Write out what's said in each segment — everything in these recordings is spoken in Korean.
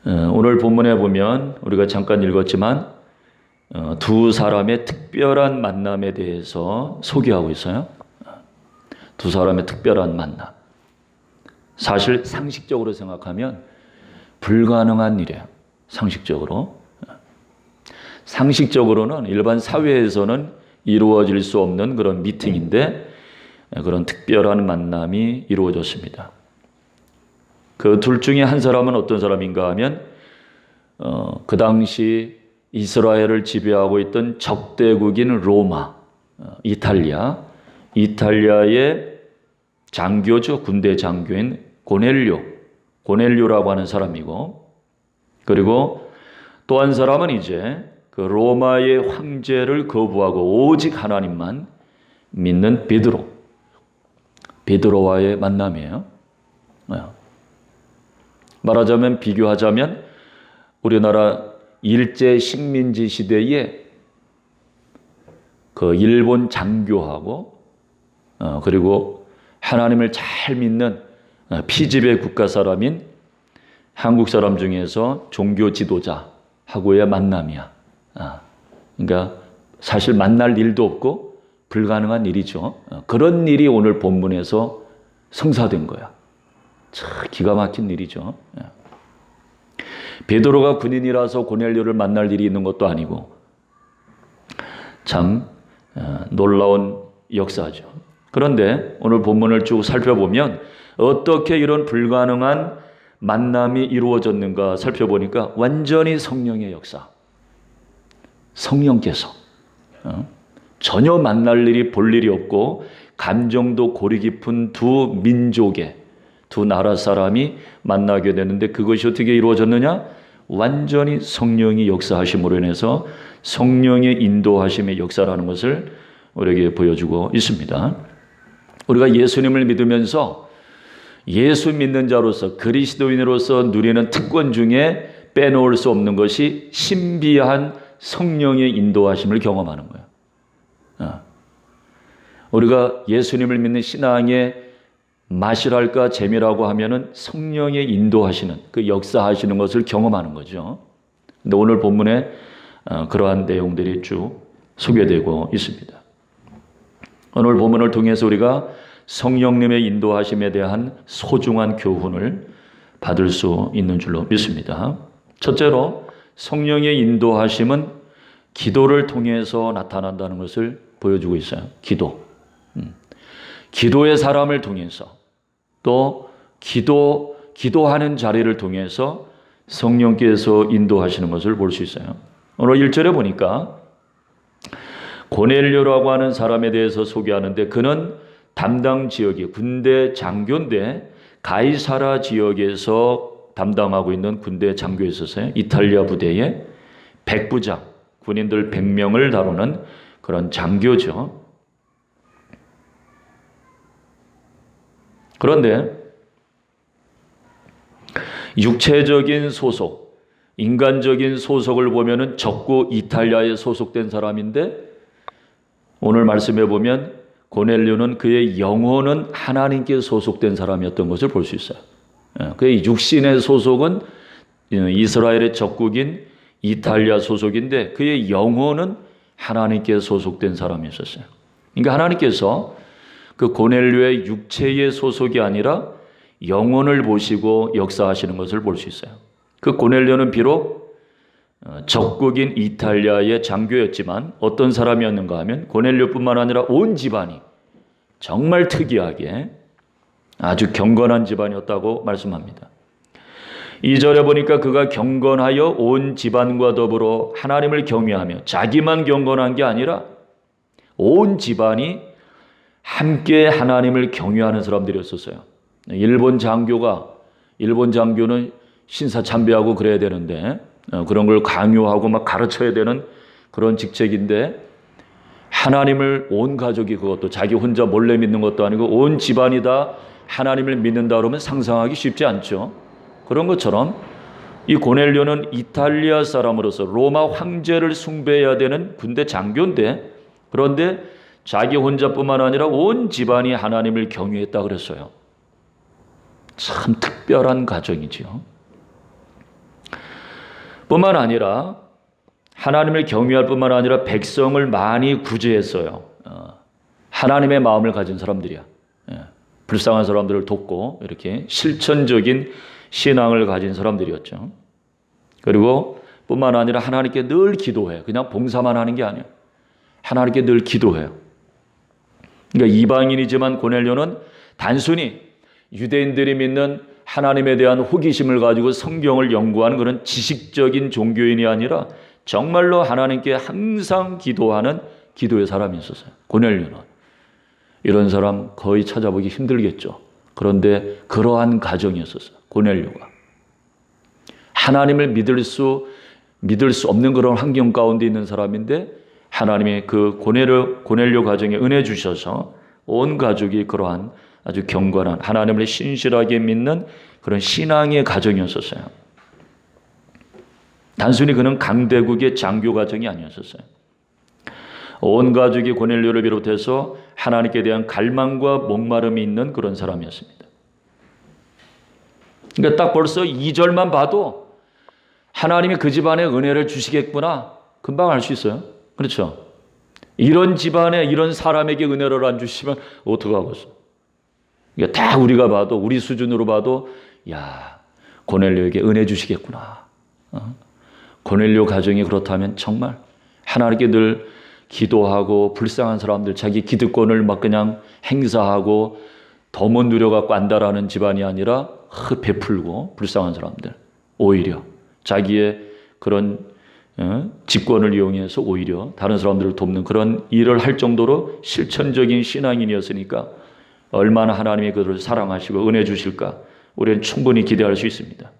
오늘 본문에 보면 우리가 잠깐 읽었지만 두 사람의 특별한 만남에 대해서 소개하고 있어요. 두 사람의 특별한 만남. 사실 상식적으로 생각하면 불가능한 일이에요. 상식적으로는 일반 사회에서는 이루어질 수 없는 그런 미팅인데 그런 특별한 만남이 이루어졌습니다. 그 둘 중에 한 사람은 어떤 사람인가 하면 그 당시 이스라엘을 지배하고 있던 적대국인 로마, 이탈리아의 장교죠. 군대 장교인 고넬료라고 하는 사람이고, 그리고 또 한 사람은 이제 그 로마의 황제를 거부하고 오직 하나님만 믿는 베드로와의 만남이에요. 말하자면, 비교하자면 우리나라 일제 식민지 시대에 그 일본 장교하고 그리고 하나님을 잘 믿는 피지배 국가 사람인 한국 사람 중에서 종교 지도자하고의 만남이야. 그러니까 사실 만날 일도 없고 불가능한 일이죠. 그런 일이 오늘 본문에서 성사된 거야. 참 기가 막힌 일이죠. 베드로가 군인이라서 고넬료를 만날 일이 있는 것도 아니고 참 놀라운 역사죠. 그런데 오늘 본문을 쭉 살펴보면 어떻게 이런 불가능한 만남이 이루어졌는가 살펴보니까 완전히 성령의 역사. 성령께서 전혀 만날 일이 볼 일이 없고 감정도 고리 깊은 두 민족의 두 나라 사람이 만나게 되는데 그것이 어떻게 이루어졌느냐? 완전히 성령이 역사하심으로 인해서 성령의 인도하심의 역사라는 것을 우리에게 보여주고 있습니다. 우리가 예수님을 믿으면서 예수 믿는 자로서 그리스도인으로서 누리는 특권 중에 빼놓을 수 없는 것이 신비한 성령의 인도하심을 경험하는 거예요. 우리가 예수님을 믿는 신앙의 맛이랄까 재미라고 하면은 성령의 인도하시는 그 역사하시는 것을 경험하는 거죠. 근데 오늘 본문에 그러한 내용들이 쭉 소개되고 있습니다. 오늘 본문을 통해서 우리가 성령님의 인도하심에 대한 소중한 교훈을 받을 수 있는 줄로 믿습니다. 첫째로 성령의 인도하심은 기도를 통해서 나타난다는 것을 보여주고 있어요. 기도의 사람을 통해서 또 기도하는 자리를 통해서 성령께서 인도하시는 것을 볼 수 있어요. 오늘 1절에 보니까 고넬료라고 하는 사람에 대해서 소개하는데 그는 담당 지역이 군대 장교인데 가이사라 지역에서 담당하고 있는 군대 장교였었어요. 이탈리아 부대의 백부장, 군인들 100명을 다루는 그런 장교죠. 그런데 육체적인 소속, 인간적인 소속을 보면은 적고 이탈리아에 소속된 사람인데 오늘 말씀해 보면 고넬료는 그의 영혼은 하나님께 소속된 사람이었던 것을 볼 수 있어요. 그의 육신의 소속은 이스라엘의 적국인 이탈리아 소속인데 그의 영혼은 하나님께 소속된 사람이었어요. 그러니까 하나님께서 그 고넬료의 육체의 소속이 아니라 영혼을 보시고 역사하시는 것을 볼 수 있어요. 그 고넬료는 비록 적국인 이탈리아의 장교였지만 어떤 사람이었는가 하면 고넬료뿐만 아니라 온 집안이 정말 특이하게 아주 경건한 집안이었다고 말씀합니다. 2절에 보니까 그가 경건하여 온 집안과 더불어 하나님을 경외하며 자기만 경건한 게 아니라 온 집안이 함께 하나님을 경외하는 사람들이었었어요. 일본 장교는 신사참배하고 그래야 되는데 그런 걸 강요하고 막 가르쳐야 되는 그런 직책인데 하나님을 온 가족이 그것도 자기 혼자 몰래 믿는 것도 아니고 온 집안이 다 하나님을 믿는다 그러면 상상하기 쉽지 않죠. 그런 것처럼 이 고넬료는 이탈리아 사람으로서 로마 황제를 숭배해야 되는 군대 장교인데 그런데 자기 혼자뿐만 아니라 온 집안이 하나님을 경외했다 그랬어요. 참 특별한 가정이지요. 뿐만 아니라 하나님을 경외할 뿐만 아니라 백성을 많이 구제했어요. 하나님의 마음을 가진 사람들이야. 불쌍한 사람들을 돕고 이렇게 실천적인 신앙을 가진 사람들이었죠. 그리고 뿐만 아니라 하나님께 늘 기도해. 그냥 봉사만 하는 게 아니에요. 하나님께 늘 기도해요. 그러니까 이방인이지만 고넬료는 단순히 유대인들이 믿는 하나님에 대한 호기심을 가지고 성경을 연구하는 그런 지식적인 종교인이 아니라 정말로 하나님께 항상 기도하는 기도의 사람이 있었어요. 고넬료는. 이런 사람 거의 찾아보기 힘들겠죠. 그런데 그러한 가정이었었어요. 고넬료가. 하나님을 믿을 수 없는 그런 환경 가운데 있는 사람인데 하나님의 그 고넬료 가정에 은혜 주셔서 온 가족이 그러한 아주 경건한 하나님을 신실하게 믿는 그런 신앙의 가정이었었어요. 단순히 그는 강대국의 장교 가정이 아니었었어요. 온 가족이 고넬료를 비롯해서 하나님께 대한 갈망과 목마름이 있는 그런 사람이었습니다. 그러니까 딱 벌써 2절만 봐도 하나님이 그 집안에 은혜를 주시겠구나 금방 알 수 있어요. 그렇죠? 이런 집안에 이런 사람에게 은혜를 안 주시면 어떡하겠어? 그러니까 다 우리가 봐도 우리 수준으로 봐도 야 고넬료에게 은혜 주시겠구나. 고넬료 가정이 그렇다면 정말 하나님께 늘 기도하고 불쌍한 사람들 자기 기득권을 막 그냥 행사하고 덤은 누려갖고 안달하는 집안이 아니라 베풀고 불쌍한 사람들 오히려 자기의 그런 직권을 이용해서 오히려 다른 사람들을 돕는 그런 일을 할 정도로 실천적인 신앙인이었으니까 얼마나 하나님이 그들을 사랑하시고 은혜 주실까 우리는 충분히 기대할 수 있습니다.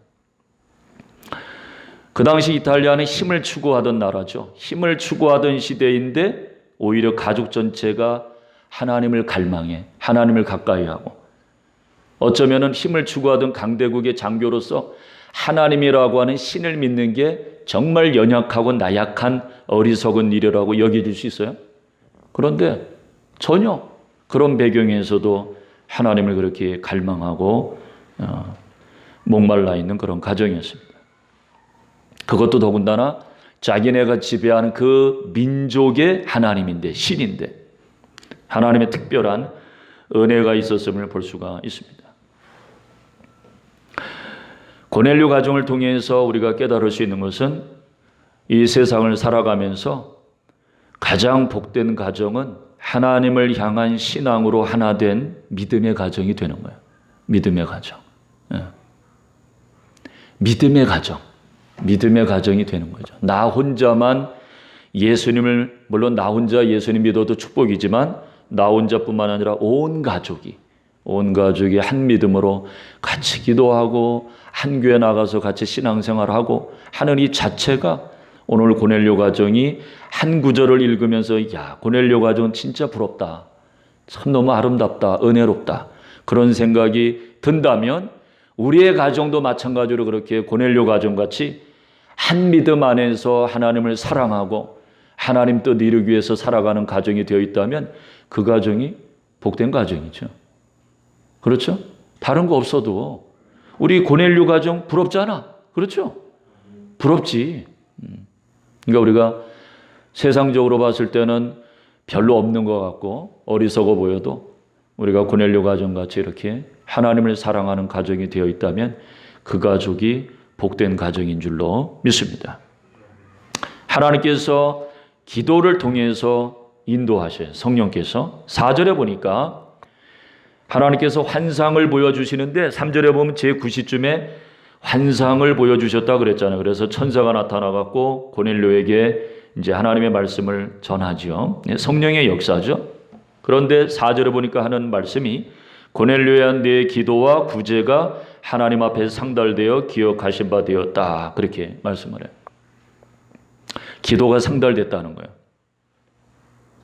그 당시 이탈리아는 힘을 추구하던 나라죠. 힘을 추구하던 시대인데 오히려 가족 전체가 하나님을 갈망해 하나님을 가까이 하고 어쩌면 힘을 추구하던 강대국의 장교로서 하나님이라고 하는 신을 믿는 게 정말 연약하고 나약한 어리석은 일이라고 여겨질 수 있어요. 그런데 전혀 그런 배경에서도 하나님을 그렇게 갈망하고 목말라 있는 그런 가정이었습니다. 그것도 더군다나 자기네가 지배하는 그 민족의 하나님인데 신인데 하나님의 특별한 은혜가 있었음을 볼 수가 있습니다. 고넬료 가정을 통해서 우리가 깨달을 수 있는 것은 이 세상을 살아가면서 가장 복된 가정은 하나님을 향한 신앙으로 하나 된 믿음의 가정이 되는 거예요. 믿음의 가정. 믿음의 가정. 믿음의 가정이 되는 거죠. 나 혼자만 예수님을 물론 나 혼자 예수님 믿어도 축복이지만 나 혼자뿐만 아니라 온 가족이 한 믿음으로 같이 기도하고 한 교회 나가서 같이 신앙생활하고 하는 이 자체가 오늘 고넬료 가정이 한 구절을 읽으면서 야 고넬료 가정은 진짜 부럽다. 참 너무 아름답다. 은혜롭다. 그런 생각이 든다면 우리의 가정도 마찬가지로 그렇게 고넬료 가정같이 한 믿음 안에서 하나님을 사랑하고 하나님 뜻 이루기 위해서 살아가는 가정이 되어 있다면 그 가정이 복된 가정이죠. 그렇죠? 다른 거 없어도 우리 고넬료 가정 부럽잖아. 그렇죠? 부럽지. 그러니까 우리가 세상적으로 봤을 때는 별로 없는 것 같고 어리석어 보여도 우리가 고넬료 가정같이 이렇게 하나님을 사랑하는 가정이 되어 있다면 그 가족이 복된 가정인 줄로 믿습니다. 하나님께서 기도를 통해서 인도하셔요. 성령께서 4절에 보니까 하나님께서 환상을 보여주시는데 3절에 보면 제9시쯤에 환상을 보여주셨다 그랬잖아요. 그래서 천사가 나타나갖고 고넬료에게 이제 하나님의 말씀을 전하죠. 성령의 역사죠. 그런데 4절에 보니까 하는 말씀이 고넬료야 내 기도와 구제가 하나님 앞에 상달되어 기억하신 바 되었다. 그렇게 말씀을 해요. 기도가 상달됐다는 거예요.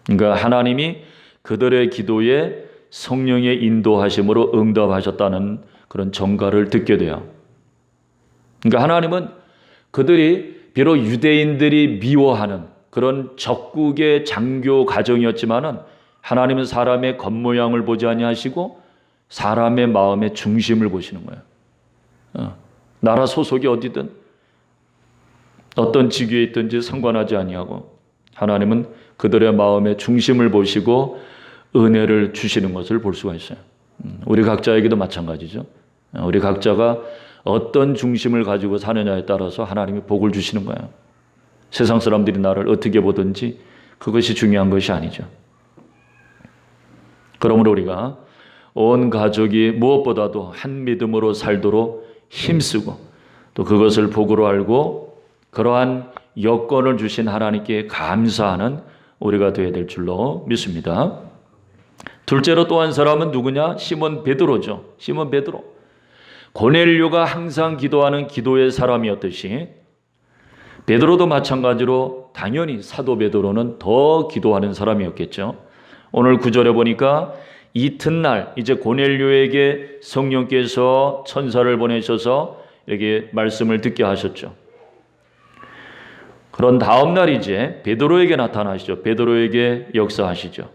그러니까 하나님이 그들의 기도에 성령의 인도하심으로 응답하셨다는 그런 정가를 듣게 돼요. 그러니까 하나님은 그들이 비록 유대인들이 미워하는 그런 적국의 장교 가정이었지만은 하나님은 사람의 겉모양을 보지 아니하시고 사람의 마음의 중심을 보시는 거예요. 나라 소속이 어디든 어떤 직위에 있든지 상관하지 아니하고 하나님은 그들의 마음의 중심을 보시고 은혜를 주시는 것을 볼 수가 있어요. 우리 각자에게도 마찬가지죠. 우리 각자가 어떤 중심을 가지고 사느냐에 따라서 하나님이 복을 주시는 거예요. 세상 사람들이 나를 어떻게 보든지 그것이 중요한 것이 아니죠. 그러므로 우리가 온 가족이 무엇보다도 한 믿음으로 살도록 힘쓰고 또 그것을 복으로 알고 그러한 여건을 주신 하나님께 감사하는 우리가 되어야 될 줄로 믿습니다. 둘째로 또 한 사람은 누구냐? 시몬 베드로죠. 시몬 베드로. 고넬료가 항상 기도하는 기도의 사람이었듯이 베드로도 마찬가지로 당연히 사도 베드로는 더 기도하는 사람이었겠죠. 오늘 9절에 보니까 이튿날 이제 고넬료에게 성령께서 천사를 보내셔서 이렇게 말씀을 듣게 하셨죠. 그런 다음 날 이제 베드로에게 나타나시죠. 베드로에게 역사하시죠.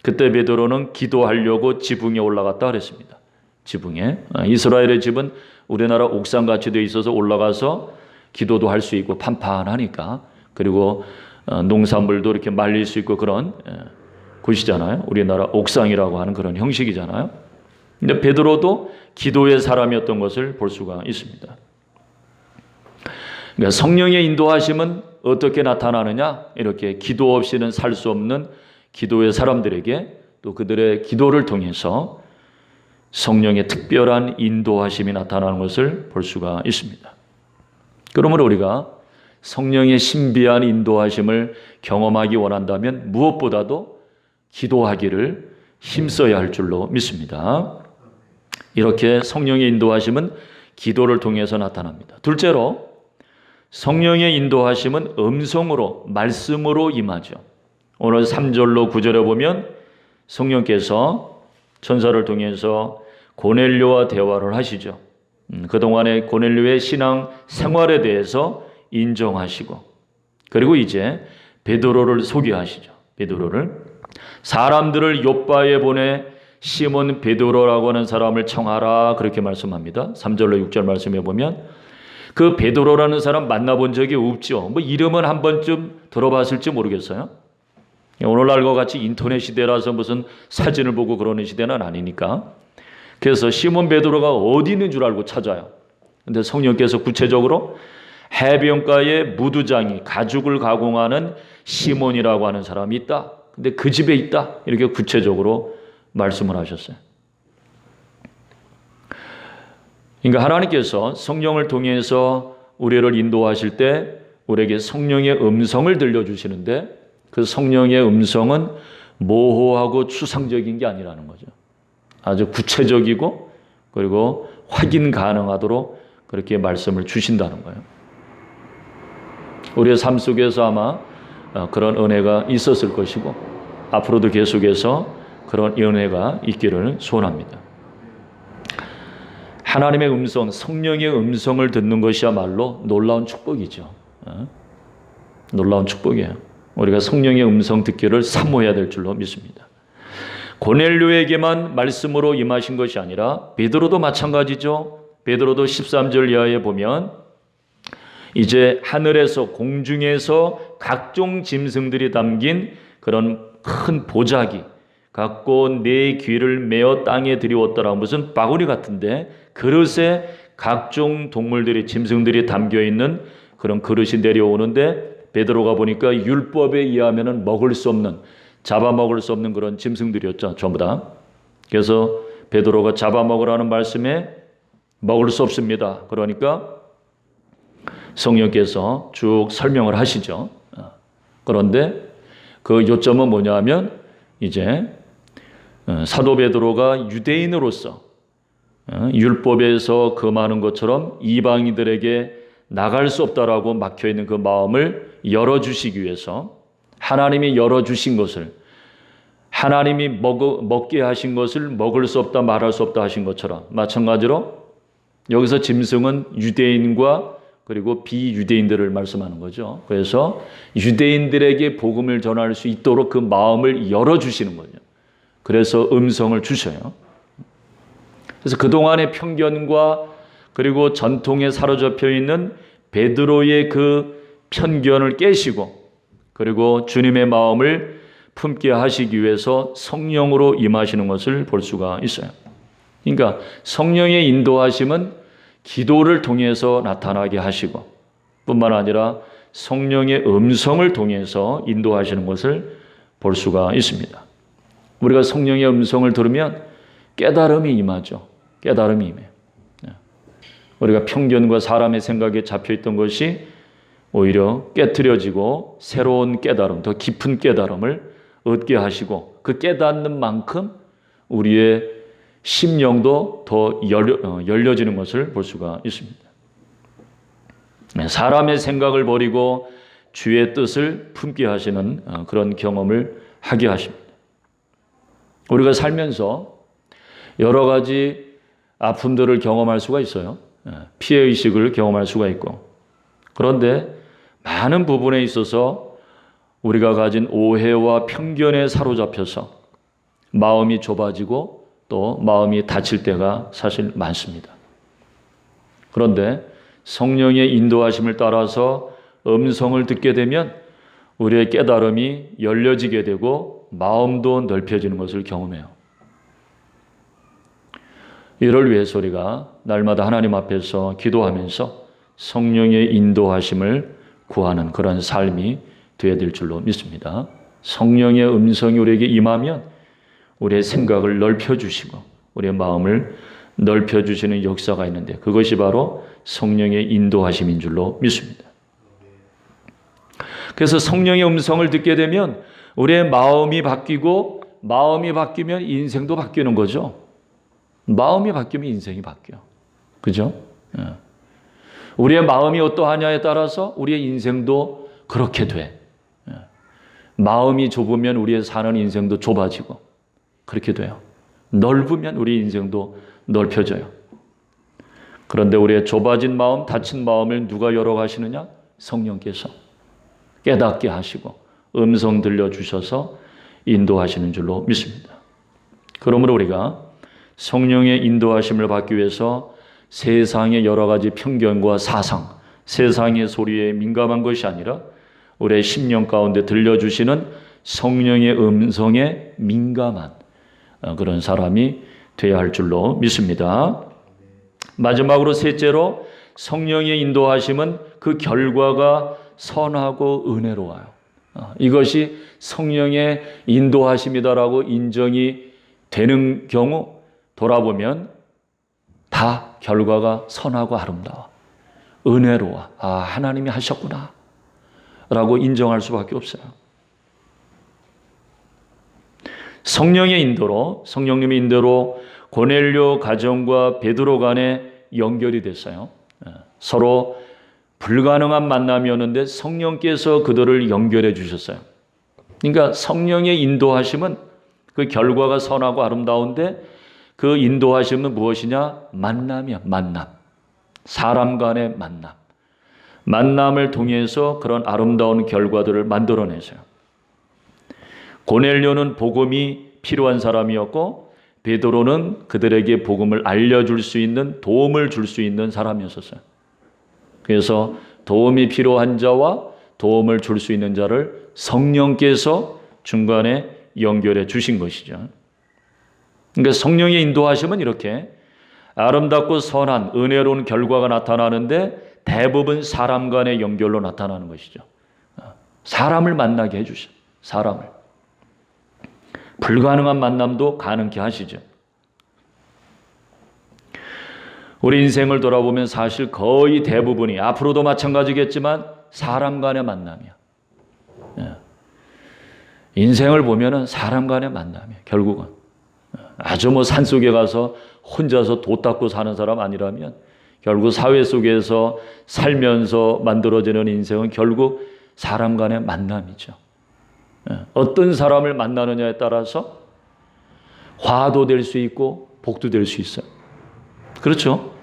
그때 베드로는 기도하려고 지붕에 올라갔다 그랬습니다. 지붕에. 이스라엘의 집은 우리나라 옥상같이 되어 있어서 올라가서 기도도 할 수 있고 판판하니까 그리고 농산물도 이렇게 말릴 수 있고 그런 곳이잖아요. 우리나라 옥상이라고 하는 그런 형식이잖아요. 근데 베드로도 기도의 사람이었던 것을 볼 수가 있습니다. 그러니까 성령의 인도하심은 어떻게 나타나느냐? 이렇게 기도 없이는 살 수 없는 기도의 사람들에게 또 그들의 기도를 통해서 성령의 특별한 인도하심이 나타나는 것을 볼 수가 있습니다. 그러므로 우리가 성령의 신비한 인도하심을 경험하기 원한다면 무엇보다도 기도하기를 힘써야 할 줄로 믿습니다. 이렇게 성령의 인도하심은 기도를 통해서 나타납니다. 둘째로 성령의 인도하심은 음성으로 말씀으로 임하죠. 오늘 3절로 9절에 보면 성령께서 천사를 통해서 고넬료와 대화를 하시죠. 그동안의 고넬료의 신앙 생활에 대해서 인정하시고 그리고 이제 베드로를 소개하시죠. 베드로를 사람들을 욥바에 보내 시몬 베드로라고 하는 사람을 청하라 그렇게 말씀합니다. 3절로 6절 말씀해 보면 그 베드로라는 사람 만나본 적이 없죠. 뭐 이름은 한 번쯤 들어봤을지 모르겠어요. 오늘날과 같이 인터넷 시대라서 무슨 사진을 보고 그러는 시대는 아니니까. 그래서 시몬 베드로가 어디 있는 줄 알고 찾아요. 근데 성령께서 구체적으로 해변가에 무두장이 가죽을 가공하는 시몬이라고 하는 사람이 있다. 근데 그 집에 있다. 이렇게 구체적으로 말씀을 하셨어요. 그러니까 하나님께서 성령을 통해서 우리를 인도하실 때 우리에게 성령의 음성을 들려주시는데 그 성령의 음성은 모호하고 추상적인 게 아니라는 거죠. 아주 구체적이고 그리고 확인 가능하도록 그렇게 말씀을 주신다는 거예요. 우리의 삶 속에서 아마 그런 은혜가 있었을 것이고 앞으로도 계속해서 그런 은혜가 있기를 소원합니다. 하나님의 음성, 성령의 음성을 듣는 것이야말로 놀라운 축복이죠. 놀라운 축복이에요. 우리가 성령의 음성 듣기를 사모해야 될 줄로 믿습니다. 고넬료에게만 말씀으로 임하신 것이 아니라 베드로도 마찬가지죠. 베드로도 13절 이하에 보면 이제 하늘에서 공중에서 각종 짐승들이 담긴 그런 큰 보자기 갖고 네 귀를 메어 땅에 들이웠더라. 무슨 바구니 같은데 그릇에 각종 동물들이 짐승들이 담겨 있는 그런 그릇이 내려오는데 베드로가 보니까 율법에 의하면은 먹을 수 없는 잡아먹을 수 없는 그런 짐승들이었죠. 전부 다. 그래서 베드로가 잡아먹으라는 말씀에 먹을 수 없습니다. 그러니까 성령께서 쭉 설명을 하시죠. 그런데 그 요점은 뭐냐면 이제 사도 베드로가 유대인으로서 율법에서 금하는 것처럼 이방인들에게 나갈 수 없다라고 막혀있는 그 마음을 열어주시기 위해서 하나님이 열어주신 것을 하나님이 먹게 하신 것을 먹을 수 없다 말할 수 없다 하신 것처럼 마찬가지로 여기서 짐승은 유대인과 그리고 비유대인들을 말씀하는 거죠. 그래서 유대인들에게 복음을 전할 수 있도록 그 마음을 열어주시는 거죠. 그래서 음성을 주셔요. 그래서 그동안의 편견과 그리고 전통에 사로잡혀 있는 베드로의 그 편견을 깨시고 그리고 주님의 마음을 품게 하시기 위해서 성령으로 임하시는 것을 볼 수가 있어요. 그러니까 성령의 인도하심은 기도를 통해서 나타나게 하시고 뿐만 아니라 성령의 음성을 통해서 인도하시는 것을 볼 수가 있습니다. 우리가 성령의 음성을 들으면 깨달음이 임하죠. 깨달음이 임해요. 우리가 편견과 사람의 생각에 잡혀있던 것이 오히려 깨트려지고 새로운 깨달음, 더 깊은 깨달음을 얻게 하시고 그 깨닫는 만큼 우리의 심령도 더 열려지는 것을 볼 수가 있습니다. 사람의 생각을 버리고 주의 뜻을 품게 하시는 그런 경험을 하게 하십니다. 우리가 살면서 여러 가지 아픔들을 경험할 수가 있어요. 피해의식을 경험할 수가 있고 그런데 많은 부분에 있어서 우리가 가진 오해와 편견에 사로잡혀서 마음이 좁아지고 또 마음이 다칠 때가 사실 많습니다. 그런데 성령의 인도하심을 따라서 음성을 듣게 되면 우리의 깨달음이 열려지게 되고 마음도 넓혀지는 것을 경험해요. 이를 위해서 우리가 날마다 하나님 앞에서 기도하면서 성령의 인도하심을 구하는 그런 삶이 되어야 될 줄로 믿습니다. 성령의 음성이 우리에게 임하면 우리의 생각을 넓혀주시고 우리의 마음을 넓혀주시는 역사가 있는데 그것이 바로 성령의 인도하심인 줄로 믿습니다. 그래서 성령의 음성을 듣게 되면 우리의 마음이 바뀌고 마음이 바뀌면 인생도 바뀌는 거죠. 마음이 바뀌면 인생이 바뀌어요. 그죠? 우리의 마음이 어떠하냐에 따라서 우리의 인생도 그렇게 돼. 마음이 좁으면 우리의 사는 인생도 좁아지고 그렇게 돼요. 넓으면 우리 인생도 넓혀져요. 그런데 우리의 좁아진 마음, 닫힌 마음을 누가 열어가시느냐? 성령께서 깨닫게 하시고 음성 들려주셔서 인도하시는 줄로 믿습니다. 그러므로 우리가 성령의 인도하심을 받기 위해서 세상의 여러 가지 편견과 사상, 세상의 소리에 민감한 것이 아니라 우리의 심령 가운데 들려주시는 성령의 음성에 민감한 그런 사람이 되어야 할 줄로 믿습니다. 마지막으로 셋째로 성령의 인도하심은 그 결과가 선하고 은혜로워요. 이것이 성령의 인도하심이다라고 인정이 되는 경우 돌아보면 다 결과가 선하고 아름다워. 은혜로워. 하나님이 하셨구나. 라고 인정할 수밖에 없어요. 성령의 인도로, 성령님의 인도로 고넬료 가정과 베드로 간에 연결이 됐어요. 서로 불가능한 만남이었는데 성령께서 그들을 연결해 주셨어요. 그러니까 성령의 인도하심은 그 결과가 선하고 아름다운데 그 인도하심은 무엇이냐? 만남이야, 만남. 사람 간의 만남. 만남을 통해서 그런 아름다운 결과들을 만들어내세요. 고넬료는 복음이 필요한 사람이었고 베드로는 그들에게 복음을 알려줄 수 있는, 도움을 줄 수 있는 사람이었어요. 그래서 도움이 필요한 자와 도움을 줄 수 있는 자를 성령께서 중간에 연결해 주신 것이죠. 그러니까 성령의 인도하심은 이렇게 아름답고 선한 은혜로운 결과가 나타나는데 대부분 사람 간의 연결로 나타나는 것이죠. 사람을 만나게 해주셔. 사람을. 불가능한 만남도 가능케 하시죠. 우리 인생을 돌아보면 사실 거의 대부분이 앞으로도 마찬가지겠지만 사람 간의 만남이야. 인생을 보면은 사람 간의 만남이야. 결국은 아주 산속에 가서 혼자서 도 닦고 사는 사람 아니라면 결국 사회 속에서 살면서 만들어지는 인생은 결국 사람 간의 만남이죠. 어떤 사람을 만나느냐에 따라서 화도 될 수 있고 복도 될 수 있어요. 그렇죠?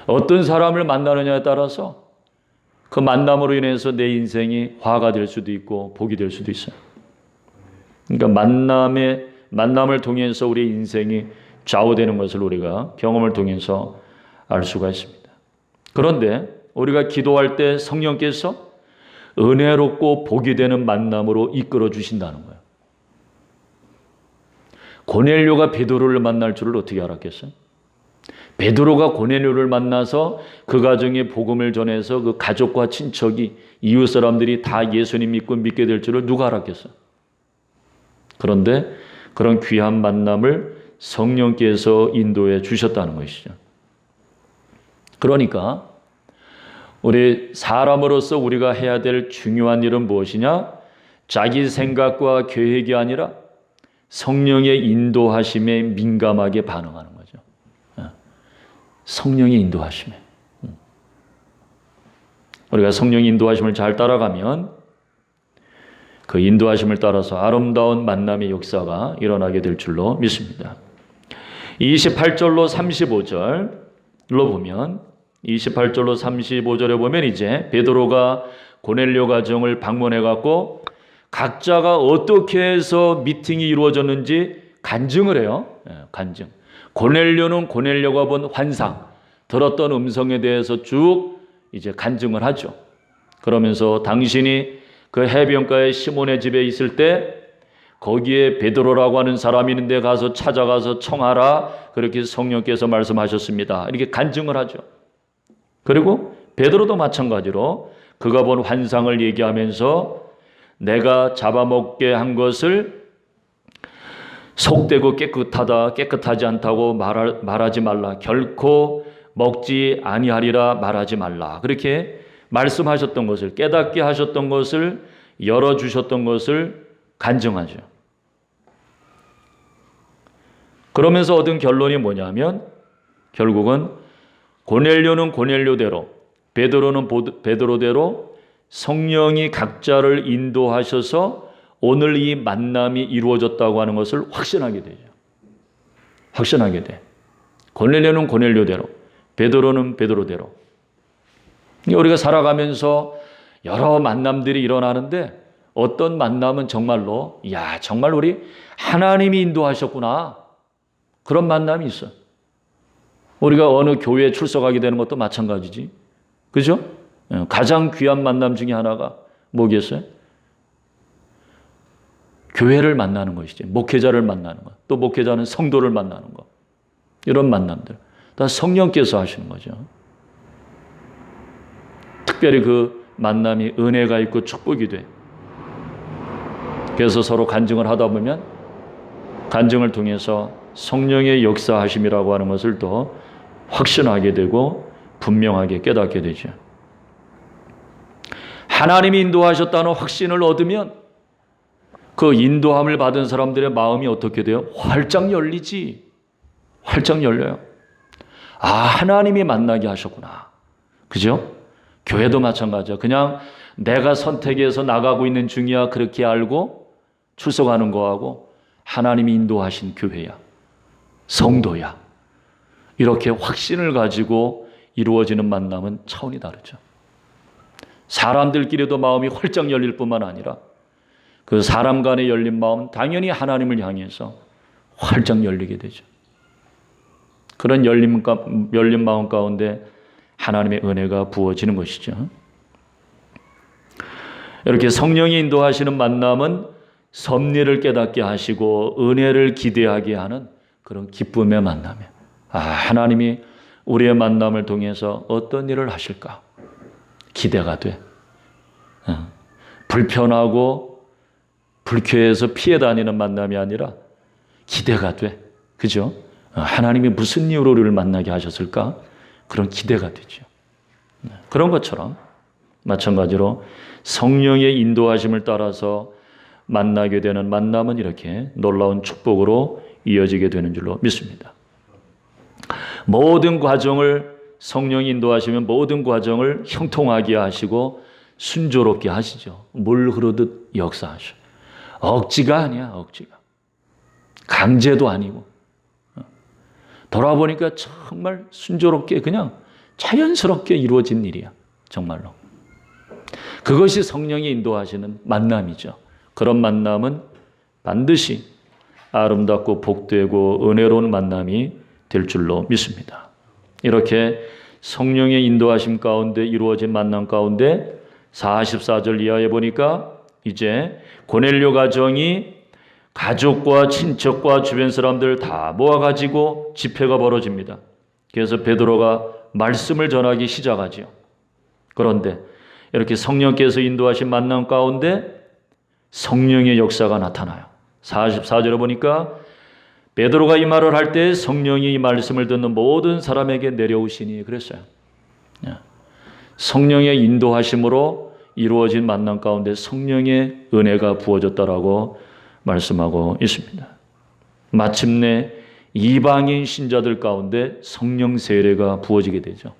어떤 사람을 만나느냐에 따라서 그 만남으로 인해서 내 인생이 화가 될 수도 있고 복이 될 수도 있어요. 그러니까 만남을 통해서 우리 인생이 좌우되는 것을 우리가 경험을 통해서 알 수가 있습니다. 그런데 우리가 기도할 때 성령께서 은혜롭고 복이 되는 만남으로 이끌어 주신다는 거예요. 고넬료가 베드로를 만날 줄을 어떻게 알았겠어요? 베드로가 고넬료를 만나서 그 가정에 복음을 전해서 그 가족과 친척이 이웃 사람들이 다 예수님 믿게 될 줄을 누가 알았겠어요? 그런데 그런 귀한 만남을 성령께서 인도해 주셨다는 것이죠. 그러니까 우리 사람으로서 우리가 해야 될 중요한 일은 무엇이냐? 자기 생각과 계획이 아니라 성령의 인도하심에 민감하게 반응하는 거죠. 성령의 인도하심에. 우리가 성령의 인도하심을 잘 따라가면 그 인도하심을 따라서 아름다운 만남의 역사가 일어나게 될 줄로 믿습니다. 28절로 35절로 보면 28절로 35절에 보면 이제 베드로가 고넬료 가정을 방문해 갖고 각자가 어떻게 해서 미팅이 이루어졌는지 간증을 해요. 간증. 고넬료는 고넬료가 본 환상, 들었던 음성에 대해서 쭉 이제 간증을 하죠. 그러면서 당신이 그 해변가에 시몬의 집에 있을 때 거기에 베드로라고 하는 사람이 있는데 가서 찾아가서 청하라. 그렇게 성령께서 말씀하셨습니다. 이렇게 간증을 하죠. 그리고 베드로도 마찬가지로 그가 본 환상을 얘기하면서 내가 잡아먹게 한 것을 속되고 깨끗하지 않다고 말하지 말라. 결코 먹지 아니하리라 말하지 말라. 그렇게 말씀하셨던 것을, 깨닫게 하셨던 것을, 열어주셨던 것을 간증하죠. 그러면서 얻은 결론이 뭐냐면 결국은 고넬료는 고넬료대로, 베드로는 베드로대로 성령이 각자를 인도하셔서 오늘 이 만남이 이루어졌다고 하는 것을 확신하게 되죠. 확신하게 돼. 고넬료는 고넬료대로, 베드로는 베드로대로. 우리가 살아가면서 여러 만남들이 일어나는데 어떤 만남은 정말로 정말 우리 하나님이 인도하셨구나. 그런 만남이 있어. 우리가 어느 교회에 출석하게 되는 것도 마찬가지지. 그죠? 가장 귀한 만남 중에 하나가 뭐겠어요? 교회를 만나는 것이지. 목회자를 만나는 것. 또 목회자는 성도를 만나는 것. 이런 만남들. 다 성령께서 하시는 거죠. 특별히 그 만남이 은혜가 있고 축복이 돼. 그래서 서로 간증을 하다 보면 간증을 통해서 성령의 역사하심이라고 하는 것을 더 확신하게 되고 분명하게 깨닫게 되죠. 하나님이 인도하셨다는 확신을 얻으면 그 인도함을 받은 사람들의 마음이 어떻게 돼요? 활짝 열리지. 활짝 열려요. 하나님이 만나게 하셨구나. 그죠? 교회도 마찬가지야. 그냥 내가 선택해서 나가고 있는 중이야. 그렇게 알고 출석하는 거하고 하나님이 인도하신 교회야. 성도야. 이렇게 확신을 가지고 이루어지는 만남은 차원이 다르죠. 사람들끼리도 마음이 활짝 열릴 뿐만 아니라 그 사람 간의 열린 마음은 당연히 하나님을 향해서 활짝 열리게 되죠. 그런 열린 마음 가운데 하나님의 은혜가 부어지는 것이죠. 이렇게 성령이 인도하시는 만남은 섭리를 깨닫게 하시고 은혜를 기대하게 하는 그런 기쁨의 만남이에요. 하나님이 우리의 만남을 통해서 어떤 일을 하실까? 기대가 돼. 불편하고 불쾌해서 피해 다니는 만남이 아니라 기대가 돼. 그죠? 하나님이 무슨 이유로 우리를 만나게 하셨을까? 그런 기대가 되죠. 그런 것처럼 마찬가지로 성령의 인도하심을 따라서 만나게 되는 만남은 이렇게 놀라운 축복으로 이어지게 되는 줄로 믿습니다. 모든 과정을 성령이 인도하시면 모든 과정을 형통하게 하시고 순조롭게 하시죠. 물 흐르듯 역사하셔. 억지가 아니야, 억지가. 강제도 아니고. 돌아보니까 정말 순조롭게 그냥 자연스럽게 이루어진 일이야. 정말로. 그것이 성령이 인도하시는 만남이죠. 그런 만남은 반드시 아름답고 복되고 은혜로운 만남이 될 줄로 믿습니다. 이렇게 성령의 인도하심 가운데 이루어진 만남 가운데 44절 이하에 보니까 이제 고넬료 가정이 가족과 친척과 주변 사람들 다 모아가지고 집회가 벌어집니다. 그래서 베드로가 말씀을 전하기 시작하죠. 그런데 이렇게 성령께서 인도하신 만남 가운데 성령의 역사가 나타나요. 44절에 보니까 베드로가 이 말을 할 때 성령이 이 말씀을 듣는 모든 사람에게 내려오시니 그랬어요. 성령의 인도하심으로 이루어진 만남 가운데 성령의 은혜가 부어졌다라고 말씀하고 있습니다. 마침내 이방인 신자들 가운데 성령 세례가 부어지게 되죠.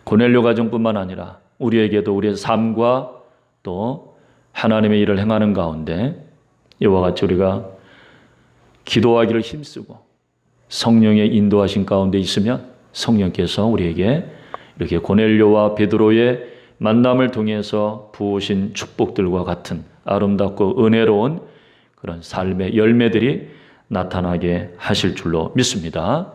고넬료 가정뿐만 아니라 우리에게도 우리의 삶과 또 하나님의 일을 행하는 가운데 이와 같이 우리가 기도하기를 힘쓰고 성령의 인도하신 가운데 있으면 성령께서 우리에게 이렇게 고넬료와 베드로의 만남을 통해서 부으신 축복들과 같은 아름답고 은혜로운 그런 삶의 열매들이 나타나게 하실 줄로 믿습니다.